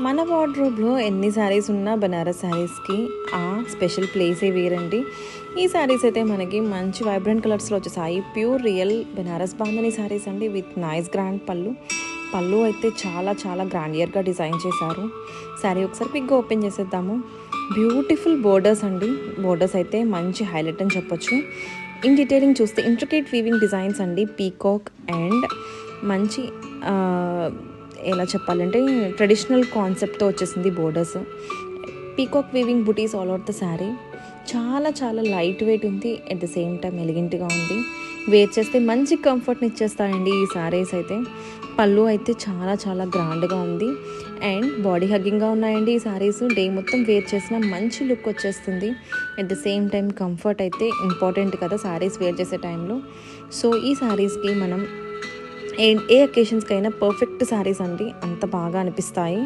మన వార్డ్రోబ్లో ఎన్ని శారీస్ ఉన్నా బనారస్ శారీస్కి ఆ స్పెషల్ ప్లేసే వేరండి. ఈ శారీస్ అయితే మనకి మంచి వైబ్రెంట్ కలర్స్లో వచ్చేసాయి. ప్యూర్ రియల్ బనారస్ బాంధనీ శారీస్ అండి, విత్ నైస్ గ్రాండ్ పళ్ళు అయితే చాలా చాలా గ్రాండియర్గా డిజైన్ చేశారు. శారీ ఒకసారి క్విక్గా ఓపెన్ చేసేద్దాము. బ్యూటిఫుల్ బోర్డర్స్ అండి, బోర్డర్స్ అయితే మంచి హైలైట్ అని చెప్పొచ్చు. ఇన్ డీటెయిలింగ్ చూస్తే ఇంట్రికేట్ వీవింగ్ డిజైన్స్ అండి, పీకాక్ అండ్ మంచి ఎలా చెప్పాలంటే ట్రెడిషనల్ కాన్సెప్ట్తో వచ్చేసింది borders. Peacock weaving buttis all over the sari. చాలా చాలా లైట్ వెయిట్ ఉంది, అట్ ద సేమ్ టైం ఎలిగెంట్గా ఉంది. వేర్ చేస్తే మంచి కంఫర్ట్ని ఇచ్చేస్తాయండి ఈ శారీస్ అయితే. పళ్ళు అయితే చాలా చాలా గ్రాండ్గా ఉంది అండ్ బాడీ హగ్గింగ్గా ఉన్నాయండి ఈ శారీస్. డే మొత్తం వేర్ చేసిన మంచి లుక్ వచ్చేస్తుంది. At the same time comfort అయితే ఇంపార్టెంట్ కదా శారీస్ వేర్ చేసే టైంలో. సో ఈ శారీస్కి మనం ఏ అకేషన్స్కైనా పర్ఫెక్ట్ శారీస్ అండి, అంత బాగా అనిపిస్తాయి.